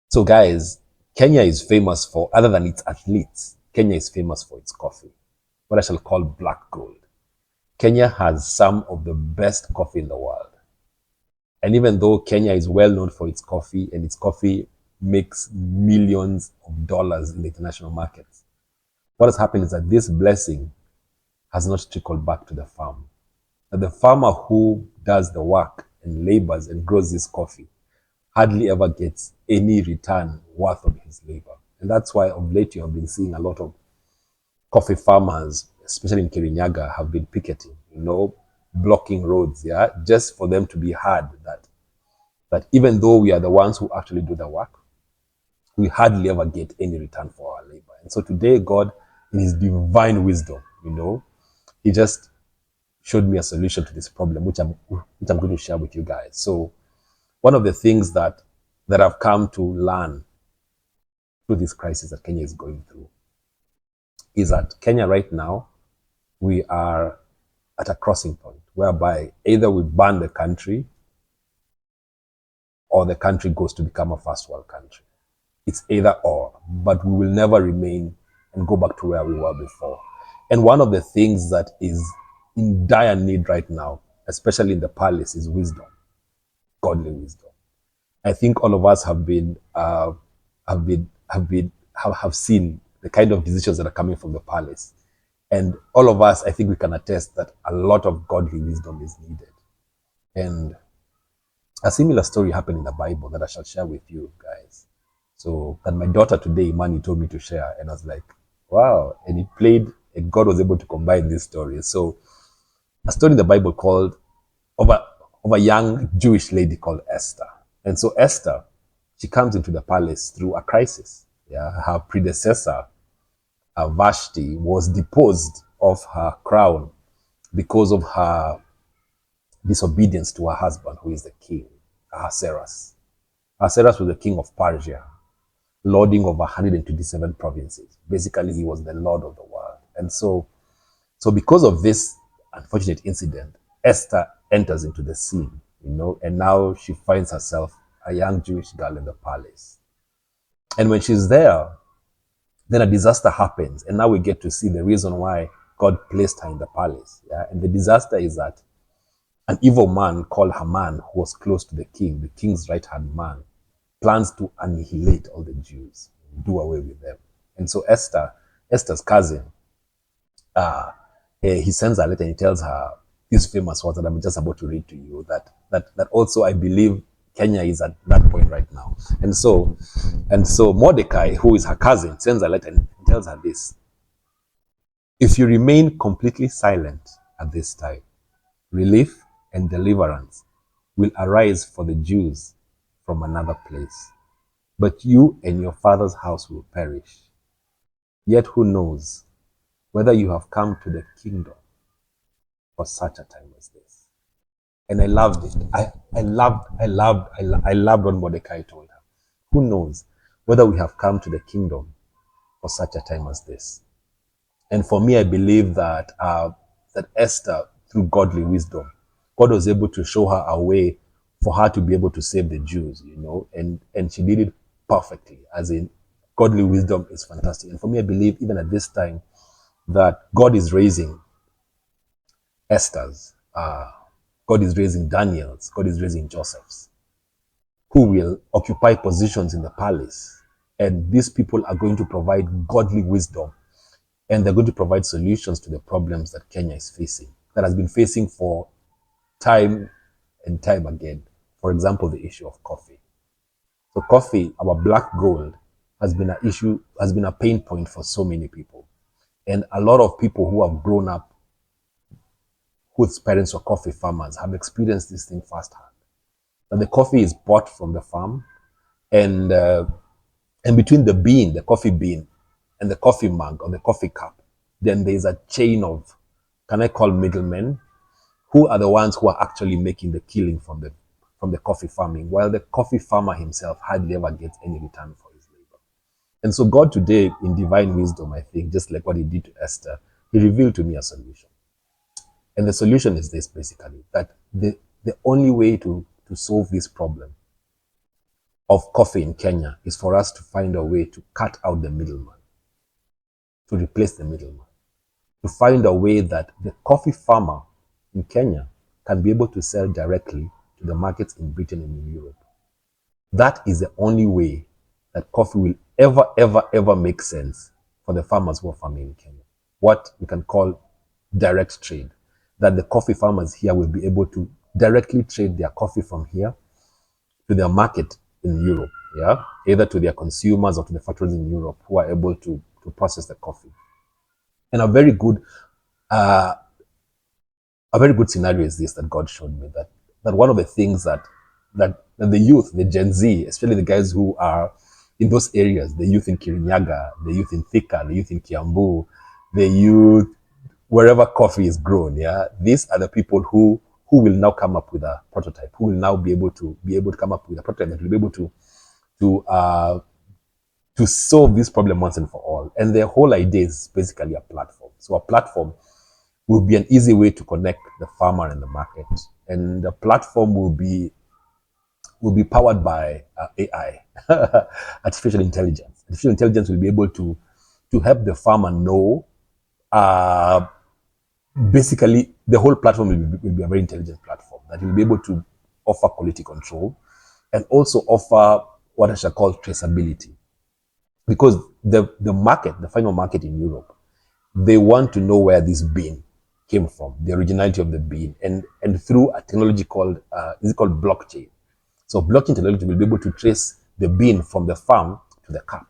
So, guys, Kenya is famous for, other than its athletes, Kenya is famous for its coffee, what I shall call black gold. Kenya has some of the best coffee in the world. And even though Kenya is well known for its coffee and its coffee makes millions of dollars in the international markets, what has happened is that this blessing has not trickled back to the farm. That the farmer who does the work and labors and grows this coffee hardly ever gets any return worth of his labor. And that's why of late you have been seeing a lot of coffee farmers, especially in Kirinyaga, have been picketing, blocking roads, yeah, just for them to be heard that even though we are the ones who actually do the work, we hardly ever get any return for our labor. And so today, God, in his divine wisdom, he just showed me a solution to this problem, which I'm going to share with you guys. So one of the things that I've come to learn through this crisis that Kenya is going through is that Kenya right now, we are at a crossing point whereby either we ban the country or the country goes to become a first world country. It's either or, but we will never remain and go back to where we were before. And one of the things that is in dire need right now, especially in the palace, is wisdom, godly wisdom. I think all of us have seen the kind of decisions that are coming from the palace, and all of us, I think we can attest that a lot of godly wisdom is needed. And a similar story happened in the Bible that I shall share with you guys. So that my daughter today, Imani, told me to share, and I was like, wow! And it played, and God was able to combine these stories. So a story in the Bible called of a young Jewish lady called Esther. And so Esther, she comes into the palace through a crisis. Yeah, her predecessor, Vashti, was deposed of her crown because of her disobedience to her husband, who is the king, Ahasuerus. Ahasuerus was the king of Persia, lording over 127 provinces. Basically, he was the lord of the world. And so because of this unfortunate incident, Esther enters into the scene, and now she finds herself a young Jewish girl in the palace. And when she's there, then a disaster happens. And now we get to see the reason why God placed her in the palace. Yeah? And the disaster is that an evil man called Haman, who was close to the king, the king's right-hand man, plans to annihilate all the Jews, do away with them. And so Esther's cousin, he sends a letter and he tells her these famous words that I'm just about to read to you, that also I believe Kenya is at that point right now. And so Mordecai, who is her cousin, sends a letter and tells her this: if you remain completely silent at this time, relief and deliverance will arise for the Jews from another place, but you and your father's house will perish. Yet who knows whether you have come to the kingdom for such a time as this. And I loved it. I loved what Mordecai told her. Who knows whether we have come to the kingdom for such a time as this. And for me, I believe that Esther, through godly wisdom, God was able to show her a way for her to be able to save the Jews, and she did it perfectly. As in, godly wisdom is fantastic. And for me, I believe even at this time that God is raising Esther's, God is raising Daniel's, God is raising Joseph's, who will occupy positions in the palace. And these people are going to provide godly wisdom, and they're going to provide solutions to the problems that Kenya is facing, that has been facing for time and time again. For example, the issue of coffee. So coffee, our black gold, has been an issue, has been a pain point for so many people. And a lot of people who have grown up whose parents were coffee farmers have experienced this thing firsthand. That the coffee is bought from the farm, and between the bean, the coffee bean, and the coffee mug or the coffee cup, then there's a chain of, can I call middlemen, who are the ones who are actually making the killing from the coffee farming, while the coffee farmer himself hardly ever gets any return for his labor. And so God today, in divine wisdom, I think, just like what he did to Esther, he revealed to me a solution. And the solution is this, basically, that the only way to solve this problem of coffee in Kenya is for us to find a way to cut out the middleman, to replace the middleman, to find a way that the coffee farmer in Kenya can be able to sell directly to the markets in Britain and in Europe. That is the only way that coffee will ever make sense for the farmers who are farming in Kenya. What we can call direct trade, that the coffee farmers here will be able to directly trade their coffee from here to their market in Europe, yeah, either to their consumers or to the factories in Europe who are able to process the coffee. And a very good scenario is this that God showed me, that one of the things that the youth, the Gen Z, especially the guys who are in those areas, the youth in Kirinyaga, the youth in Thika, the youth in Kiambu, the youth wherever coffee is grown, yeah, these are the people who will now come up with a prototype, who will now be able to come up with a prototype that will be able to solve this problem once and for all. And their whole idea is basically a platform. So a platform will be an easy way to connect the farmer and the market, and the platform will be powered by AI, artificial intelligence. Artificial intelligence will be able to help the farmer know. Basically, the whole platform will be a very intelligent platform that will be able to offer quality control and also offer what I shall call traceability. Because the market, the final market in Europe, they want to know where this bean came from, the originality of the bean, and through a technology called blockchain. So blockchain technology will be able to trace the bean from the farm to the cup.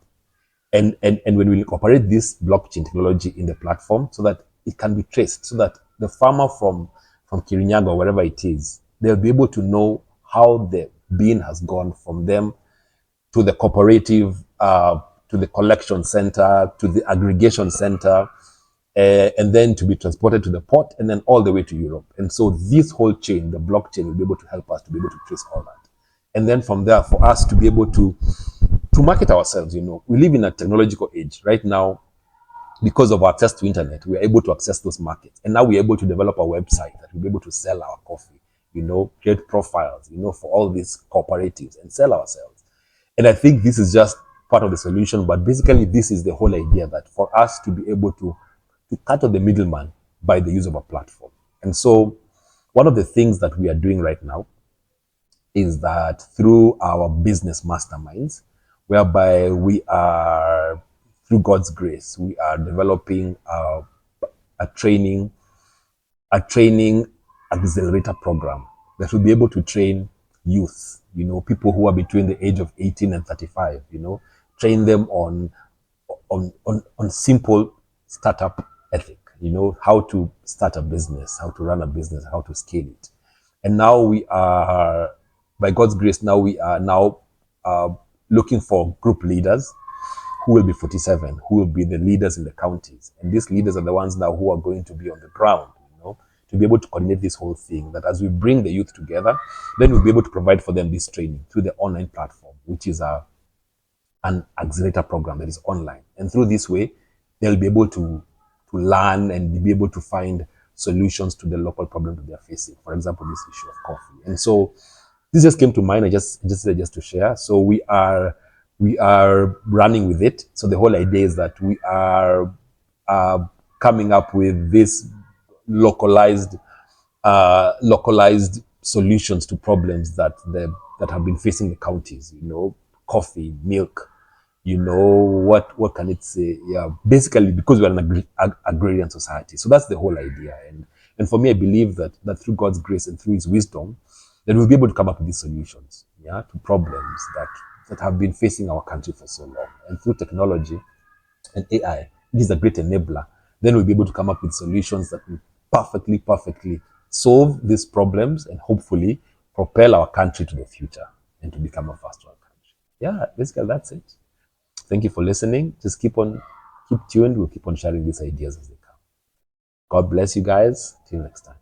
And when we incorporate this blockchain technology in the platform so that it can be traced, so that the farmer from Kirinyaga or wherever it is, they'll be able to know how the bean has gone from them to the cooperative, to the collection center, to the aggregation center, and then to be transported to the port, and then all the way to Europe. And so this whole chain, the blockchain, will be able to help us to be able to trace all that. And then from there, for us to be able to market ourselves, we live in a technological age right now. Because of our access to internet, we are able to access those markets. And now we're able to develop a website that will be able to sell our coffee, create profiles, for all these cooperatives and sell ourselves. And I think this is just part of the solution, but basically this is the whole idea, that for us to be able to cut out the middleman by the use of a platform. And so one of the things that we are doing right now is that through our business masterminds, whereby we are, through God's grace, we are developing a training accelerator program that will be able to train youth, people who are between the age of 18 and 35, train them on simple startup ethic, how to start a business, how to run a business, how to scale it. And now we are, by God's grace, now we are looking for group leaders who will be 47, who will be the leaders in the counties. And these leaders are the ones now who are going to be on the ground, to be able to coordinate this whole thing, that as we bring the youth together, then we'll be able to provide for them this training through the online platform, which is an accelerator program that is online. And through this way, they'll be able to learn and be able to find solutions to the local problem that they're facing. For example, this issue of coffee. And so this just came to mind. I just to share. So we are running with it. So the whole idea is that we are coming up with this localized solutions to problems that have been facing the counties. Coffee, milk. What can it say? Yeah, basically because we're an agrarian society. So that's the whole idea. And for me, I believe that through God's grace and through His wisdom, that we'll be able to come up with these solutions, to problems that have been facing our country for so long. And through technology and AI, which is a great enabler, then we'll be able to come up with solutions that will perfectly solve these problems and hopefully propel our country to the future and to become a first-world country. Yeah, basically that's it. Thank you for listening. Just keep tuned. We'll keep on sharing these ideas as they come. God bless you guys. Till next time.